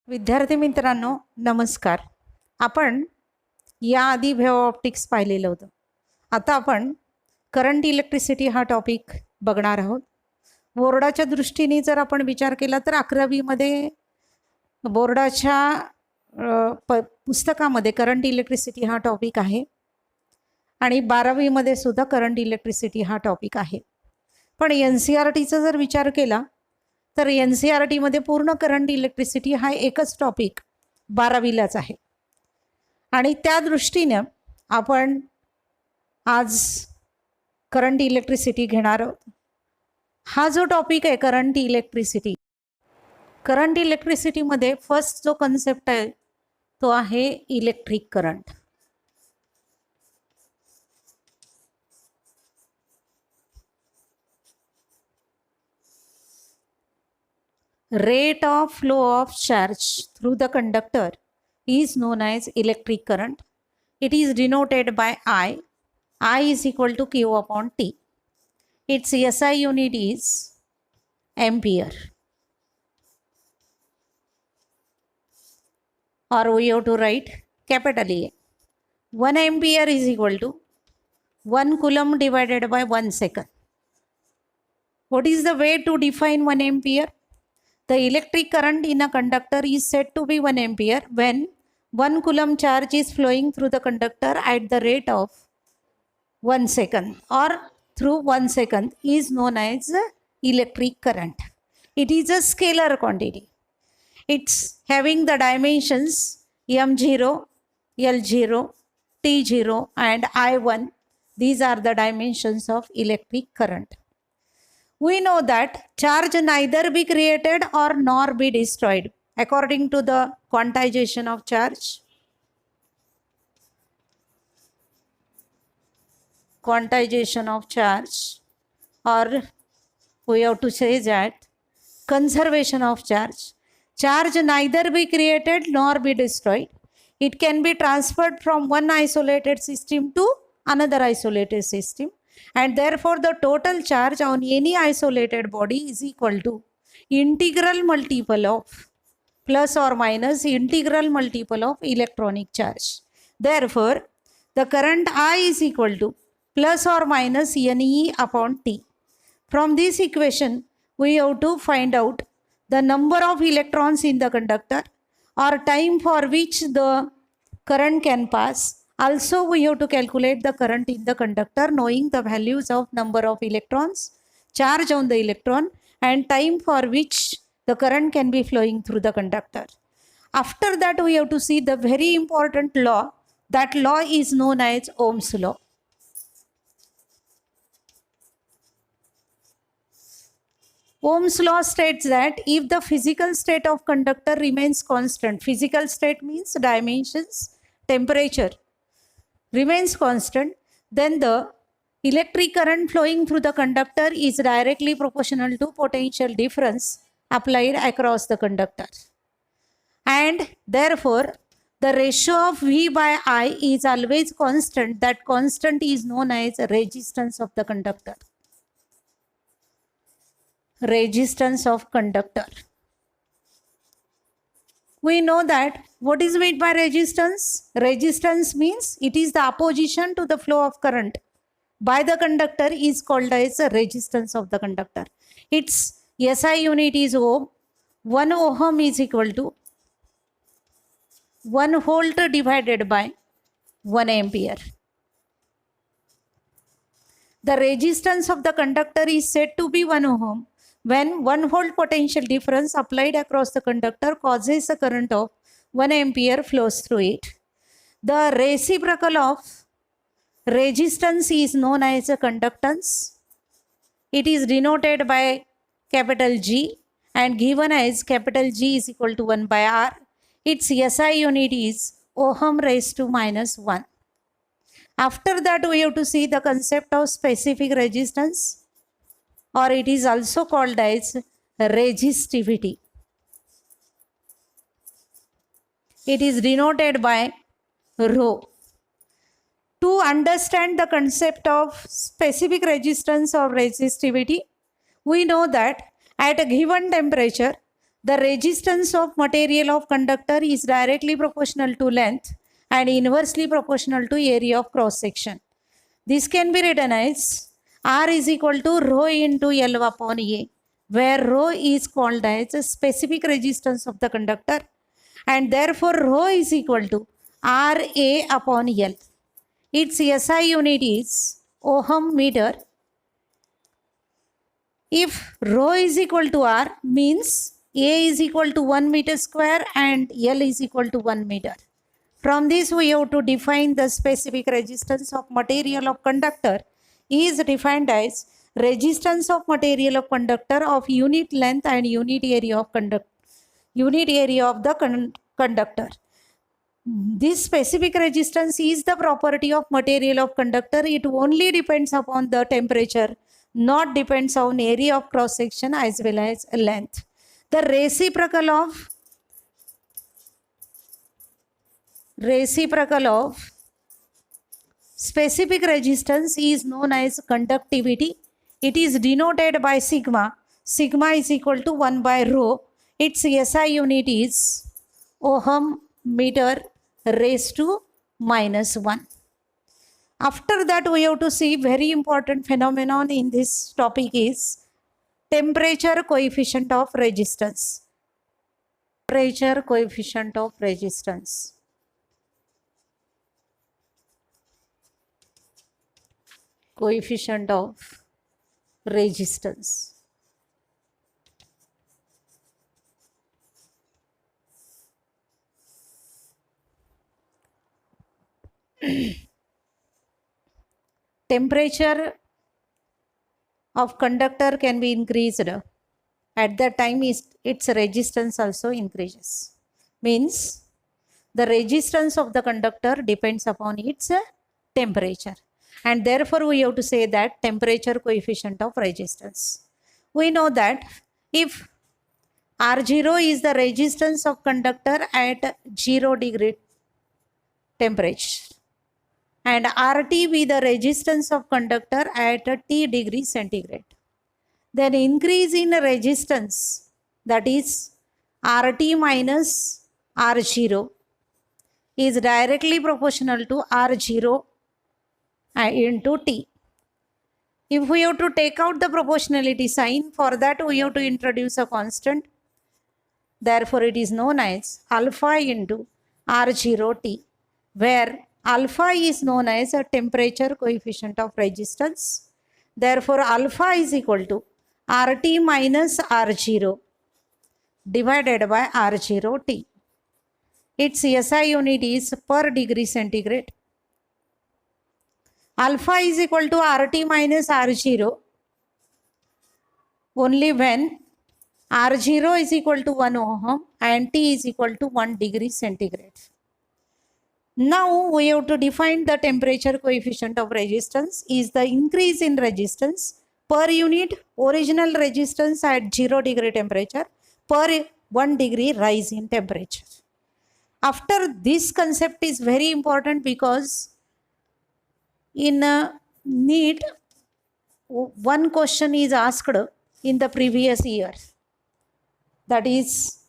विद्यार्थी मित्रांनो नमस्कार. आपण याआधी व्हेव ऑप्टिक्स पाहिलेलं होतं. आता आपण करंट इलेक्ट्रिसिटी हा टॉपिक बघणार आहोत. बोर्डाच्या दृष्टीने जर आपण विचार केला तर 11वीमध्ये बोर्डाच्या पुस्तकामध्ये करंट इलेक्ट्रिसिटी हा टॉपिक आहे आणि 12वीमध्ये सुद्धा करंट इलेक्ट्रिसिटी हा टॉपिक आहे. पण NCERTचा जर विचार केला तर NCERTमध्ये पूर्ण करंट इलेक्ट्रिसिटी हा एकच टॉपिक 12वीलाच आहे आणि त्या दृष्टीने आपण आज करंट इलेक्ट्रिसिटी घेणार आहोत. हा जो टॉपिक आहे करंट इलेक्ट्रिसिटीमध्ये फर्स्ट जो कन्सेप्ट आहे तो आहे electric current. Rate of flow of charge through the conductor is known as electric current. It is denoted by I. I is equal to Q upon T. Its SI unit is ampere. Or we have to write capital A. 1 ampere is equal to 1 coulomb divided by 1 second. What is the way to define 1 ampere? The electric current in a conductor is said to be 1 ampere when 1 coulomb charge is flowing through the conductor at the rate of 1 second or through 1 second is known as electric current. It is a scalar quantity. It's having the dimensions m0, L0, T0 and I1. These are the dimensions of electric current. We know that charge neither be created or nor be destroyed according to the quantization of charge. Quantization of charge, or we have to say that conservation of charge. Charge neither be created nor be destroyed. It can be transferred from one isolated system to another isolated system. And therefore the total charge on any isolated body is equal to integral multiple of plus or minus integral multiple of electronic charge. Therefore the current I is equal to plus or minus NE upon T. From this equation we have to find out the number of electrons in the conductor or time for which the current can pass. Also, we have to calculate the current in the conductor knowing the values of number of electrons, charge on the electron and time for which the current can be flowing through the conductor. After that, we have to see the very important law. That law is known as Ohm's law. Ohm's law states that if the physical state of conductor remains constant, physical state means dimensions, temperature, remains constant, then the electric current flowing through the conductor is directly proportional to potential difference applied across the conductor. And therefore, the ratio of V by I is always constant. That constant is known as resistance of the conductor. Resistance of conductor. We know that what is meant by resistance? Resistance means it is the opposition to the flow of current by the conductor is called as a resistance of the conductor. Its SI unit is ohm. 1 ohm is equal to 1 volt divided by 1 ampere. The resistance of the conductor is said to be 1 ohm when 1 volt potential difference applied across the conductor causes a current of 1 ampere flows through it. The reciprocal of resistance is known as a conductance. It is denoted by capital G and given as capital G is equal to 1 by R. Its SI unit is ohm raised to minus 1. After that, we have to see the concept of specific resistance, or it is also called as resistivity. It is denoted by rho. To understand the concept of specific resistance or resistivity, we know that at a given temperature, The resistance of material of conductor is directly proportional to length and inversely proportional to area of cross section. This can be written as R is equal to rho into L upon A, where rho is called as a specific resistance of the conductor, and therefore rho is equal to RA upon L. Its SI unit is ohm meter. If rho is equal to R, means A is equal to 1 meter square and L is equal to 1 meter. From this, we have to define the specific resistance of material of conductor is defined as resistance of material of conductor of unit length and unit area of the conductor. This specific resistance is the property of material of conductor. It only depends upon the temperature, not depends on area of cross section as well as length. The reciprocal of specific resistance is known as conductivity. It is denoted by sigma. Sigma is equal to 1 by rho. Its SI unit is ohm meter raised to minus 1. After that, we have to see very important phenomenon in this topic is temperature coefficient of resistance. Temperature coefficient of resistance. Coefficient of resistance. Temperature of conductor can be increased. At that time, its resistance also increases. Means the resistance of the conductor depends upon its temperature. And therefore, we have to say that temperature coefficient of resistance. We know that if R0 is the resistance of conductor at 0 degree temperature, and RT be the resistance of conductor at T degree centigrade, then increase in resistance, that is RT minus R0, is directly proportional to R0 into T. If we have to take out the proportionality sign, for that we have to introduce a constant. Therefore, it is known as alpha into R0T, where alpha is known as a temperature coefficient of resistance. Therefore, alpha is equal to RT minus R0 divided by R0T. Its SI unit is per degree centigrade. Alpha is equal to RT minus R0 only when R0 is equal to 1 ohm and T is equal to 1 degree centigrade. Now we have to define the temperature coefficient of resistance is the increase in resistance per unit original resistance at 0 degree temperature per 1 degree rise in temperature. After this concept is very important because in NEET, one question is asked in the previous year, that is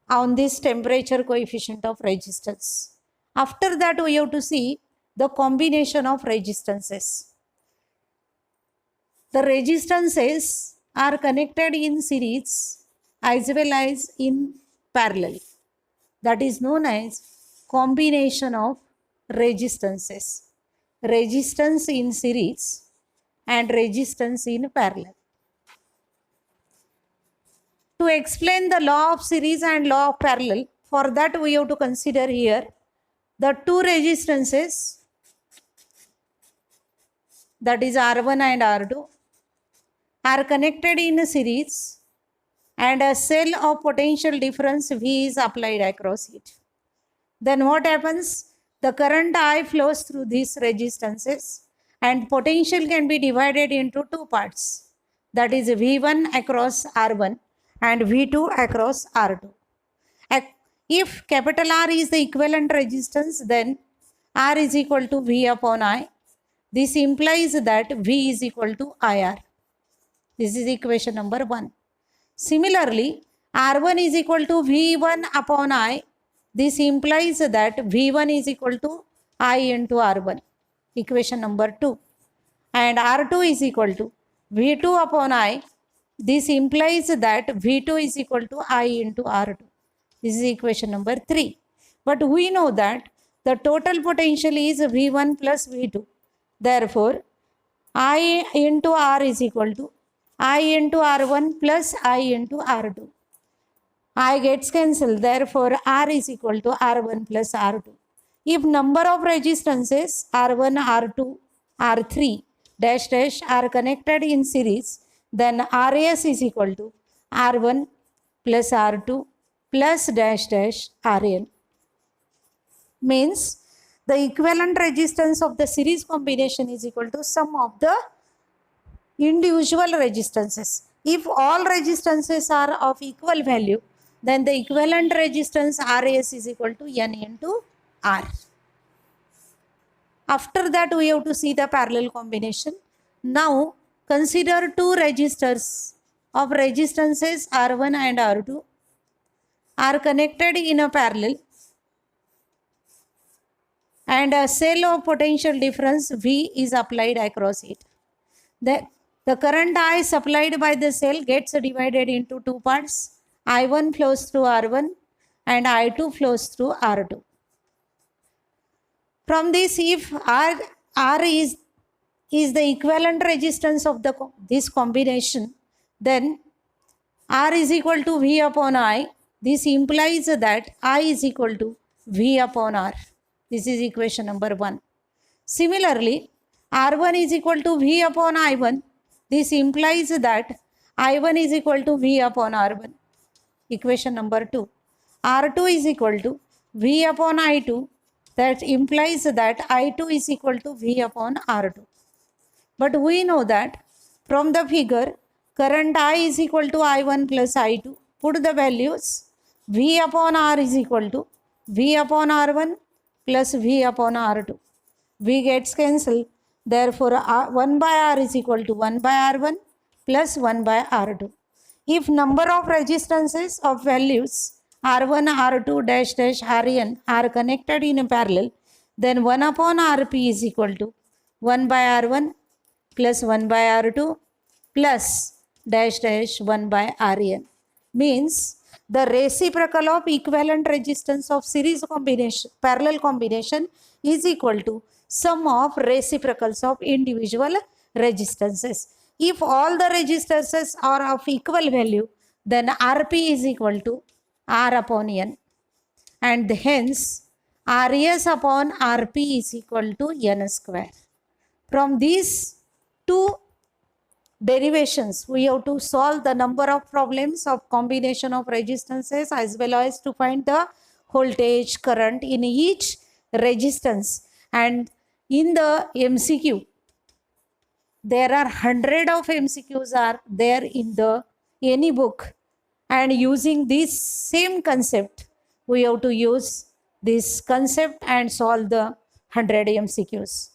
on this temperature coefficient of resistance. After that, we have to see the combination of resistances. The resistances are connected in series as well as in parallel. That is known as combination of resistances. Resistance in series and resistance in parallel. To explain the law of series and law of parallel, for that we have to consider here the two resistances, that is R1 and R2, are connected in a series and a cell of potential difference V is applied across it. Then what happens? The current I flows through these resistances and potential can be divided into two parts, that is V1 across R1 and V2 across R2. If capital R is the equivalent resistance, then R is equal to V upon I. This implies that V is equal to IR. This is equation number 1. Similarly, R1 is equal to V1 upon I. This implies that V1 is equal to I into R1. Equation number 2. And R2 is equal to V2 upon I. This implies that V2 is equal to I into R2. This is equation number 3. But we know that the total potential is V1 plus V2. Therefore, I into R is equal to I into R1 plus I into R2. I gets cancelled. Therefore, R is equal to R1 plus R2. If number of resistances R1, R2, R3 dash dash are connected in series, then RS is equal to R1 plus R2 plus dash dash RN. Means the equivalent resistance of the series combination is equal to sum of the individual resistances. If all resistances are of equal value, then the equivalent resistance RS is equal to N into R. After that, we have to see the parallel combination. Now, consider two resistors of resistances R1 and R2 are connected in a parallel, and a cell of potential difference V is applied across it. The current I supplied by the cell gets divided into two parts. I1 flows through R1 and I2 flows through R2. From this, if R is the equivalent resistance of this combination, then R is equal to V upon I. This implies that I is equal to V upon R. This is equation number 1. Similarly, R1 is equal to V upon I1. This implies that I1 is equal to V upon R1. Equation number 2. R2 is equal to V upon I2. That implies that I2 is equal to V upon R2. But we know that from the figure, current I is equal to I1 plus I2. Put the values. V upon R is equal to V upon R1 plus V upon R2. V gets cancelled. Therefore, 1 by R is equal to 1 by R1 plus 1 by R2. If number of resistances of values R1, R2 dash dash Rn are connected in a parallel, then 1 upon Rp is equal to 1 by R1 plus 1 by R2 plus dash dash 1 by Rn. Means the reciprocal of equivalent resistance of series combination, parallel combination is equal to sum of reciprocals of individual resistances. If all the resistances are of equal value, then Rp is equal to R upon N, and hence Rs upon Rp is equal to N square. From these two derivations, we have to solve the number of problems of combination of resistances as well as to find the voltage, current in each resistance. And in the MCQ, there are 100 of MCQs are there in any book, and using this same concept, we have to use this concept and solve the 100 MCQs.